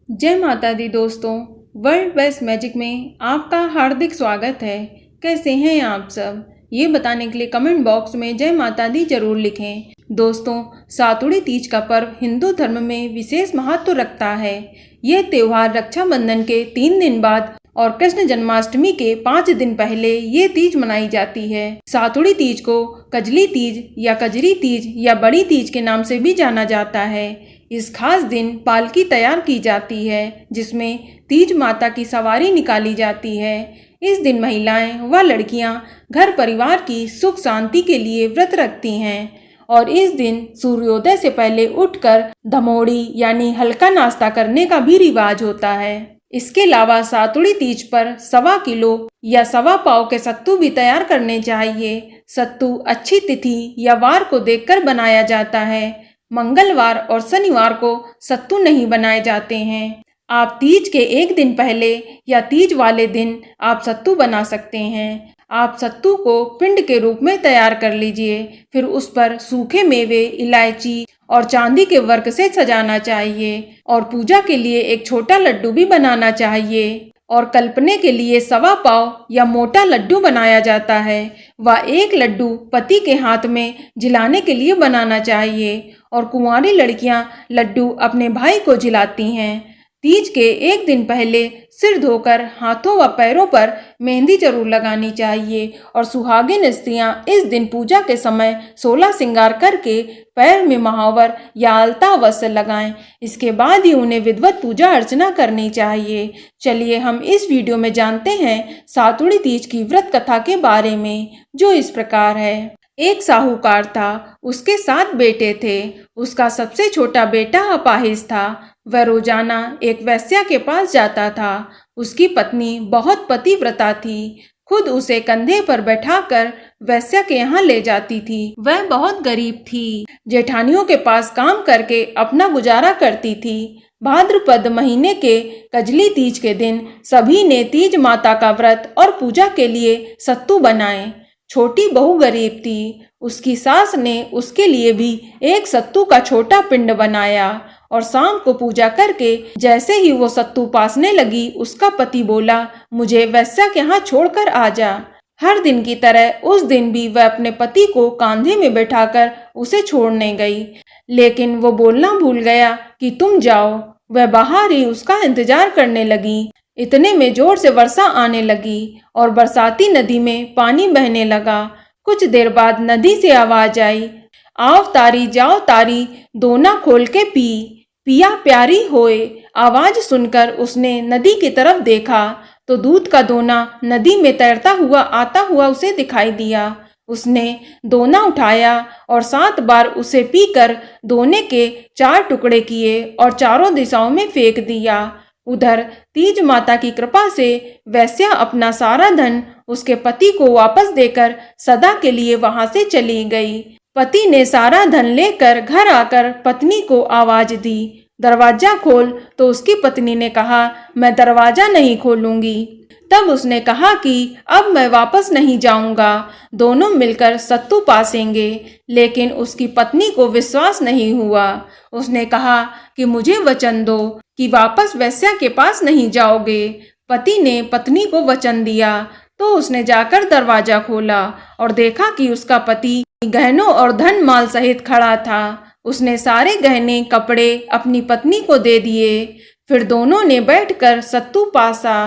जय माता दी दोस्तों। वर्ल्ड बेस्ट मैजिक में आपका हार्दिक स्वागत है। कैसे हैं आप सब, ये बताने के लिए कमेंट बॉक्स में जय माता दी जरूर लिखें। दोस्तों, सातुड़ी तीज का पर्व हिंदू धर्म में विशेष महत्व रखता है। यह त्योहार रक्षाबंधन के 3 दिन बाद और कृष्ण जन्माष्टमी के 5 दिन पहले ये तीज मनाई जाती है। सातुड़ी तीज को कजली तीज या कजरी तीज या बड़ी तीज के नाम से भी जाना जाता है। इस खास दिन पालकी तैयार की जाती है, जिसमें तीज माता की सवारी निकाली जाती है। इस दिन महिलाएं व लड़कियां घर परिवार की सुख शांति के लिए व्रत रखती हैं और इस दिन सूर्योदय से पहले उठकर धमोड़ी यानी हल्का नाश्ता करने का भी रिवाज होता है। इसके अलावा सातुड़ी तीज पर 1.25 किलो या 1.25 पाव के सत्तू भी तैयार करने चाहिए। सत्तू अच्छी तिथि या वार को देखकर बनाया जाता है। मंगलवार और शनिवार को सत्तू नहीं बनाए जाते हैं। आप तीज के एक दिन पहले या तीज वाले दिन आप सत्तू बना सकते हैं। आप सत्तू को पिंड के रूप में तैयार कर लीजिए, फिर उस पर सूखे मेवे, इलायची और चांदी के वर्क से सजाना चाहिए और पूजा के लिए एक छोटा लड्डू भी बनाना चाहिए और कल्पने के लिए 1.25 पाव या मोटा लड्डू बनाया जाता है व एक लड्डू पति के हाथ में झिलाने के लिए बनाना चाहिए और कुंवारी लड़कियां लड्डू अपने भाई को झिलाती हैं। तीज के एक दिन पहले सिर धोकर हाथों व पैरों पर मेहंदी जरूर लगानी चाहिए और सुहागिन स्त्रियां इस दिन पूजा के समय 16 श्रृंगार करके पैर में महावर या अलता वस्त्र लगाएं। इसके बाद ही उन्हें विधिवत पूजा अर्चना करनी चाहिए। चलिए हम इस वीडियो में जानते हैं सातुड़ी तीज की व्रत कथा के बारे में, जो इस प्रकार है। एक साहूकार था, उसके 7 बेटे थे। उसका सबसे छोटा बेटा अपाहिज था। वह रोजाना एक वेश्या के पास जाता था। उसकी पत्नी बहुत पतिव्रता थी, खुद उसे कंधे पर बैठाकर वेश्या के यहाँ ले जाती थी। वह बहुत गरीब थी, जेठानियों के पास काम करके अपना गुजारा करती थी। भाद्रपद महीने के कजली तीज के दिन सभी ने तीज माता का व्रत और पूजा के लिए सत्तू बनाए। छोटी बहू गरीब थी, उसकी सास ने उसके लिए भी एक सत्तू का छोटा पिंड बनाया और शाम को पूजा करके जैसे ही वो सत्तू पासने लगी, उसका पति बोला, मुझे वेश्या के यहाँ छोड़कर आ जा। हर दिन की तरह उस दिन भी वह अपने पति को कांधे में बैठाकर उसे छोड़ने गई, लेकिन वो बोलना भूल गया कि तुम जाओ। वह बाहर ही उसका इंतजार करने लगी। इतने में जोर से वर्षा आने लगी और बरसाती नदी में पानी बहने लगा। कुछ देर बाद नदी से आवाज आई, आओ तारी जाओ तारी, दोना खोल के पी, पिया प्यारी होए। आवाज सुनकर उसने नदी की तरफ देखा तो दूध का दोना नदी में तैरता हुआ आता हुआ उसे दिखाई दिया। उसने दोना उठाया और 7 बार उसे पीकर दोने के 4 टुकड़े किए और चारों दिशाओं में फेंक दिया। उधर तीज माता की कृपा से वेश्या अपना सारा धन उसके पति को वापस देकर सदा के लिए वहां से चली गई। पति ने सारा धन लेकर घर आकर पत्नी को आवाज दी, दरवाजा खोल। तो उसकी पत्नी ने कहा, मैं दरवाजा नहीं खोलूंगी। तब उसने कहा कि अब मैं वापस नहीं जाऊंगा, दोनों मिलकर सत्तू पासेंगे। लेकिन उसकी पत्नी को विश्वास नहीं हुआ। उसने कहा कि मुझे वचन दो कि वापस वेश्या के पास नहीं जाओगे। पति ने पत्नी को वचन दिया तो उसने जाकर दरवाजा खोला और देखा कि उसका पति गहनों और धन माल सहित खड़ा था। उसने सारे गहने कपड़े अपनी पत्नी को दे दिए। फिर दोनों ने बैठकर सत्तू पासा।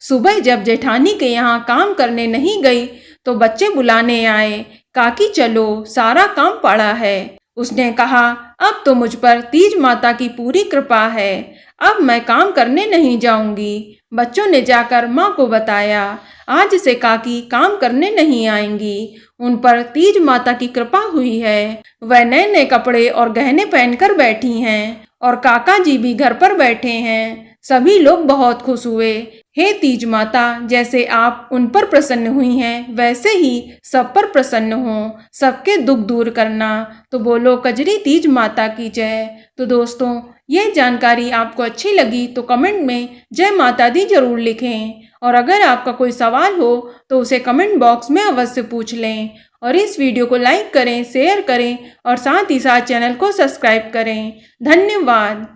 सुबह जब जेठानी के यहाँ काम करने नहीं गई तो बच्चे बुलाने आए, काकी चलो, सारा काम पड़ा है। उसने कहा, अब तो मुझ पर तीज माता की पूरी कृपा है, अब मैं काम करने नहीं जाऊंगी। बच्चों ने जाकर माँ को बताया, आज से काकी काम करने नहीं आएंगी, उन पर तीज माता की कृपा हुई है। वह नए नए कपड़े और गहने पहनकर बैठी हैं और काका जी भी घर पर बैठे हैं। सभी लोग बहुत खुश हुए। हे तीज माता, जैसे आप उन पर प्रसन्न हुई हैं, वैसे ही सब पर प्रसन्न हो, सबके दुख दूर करना। तो बोलो कजरी तीज माता की जय। तो दोस्तों, ये जानकारी आपको अच्छी लगी तो कमेंट में जय माता दी जरूर लिखें और अगर आपका कोई सवाल हो तो उसे कमेंट बॉक्स में अवश्य पूछ लें और इस वीडियो को लाइक करें, शेयर करें और साथ ही साथ चैनल को सब्सक्राइब करें। धन्यवाद।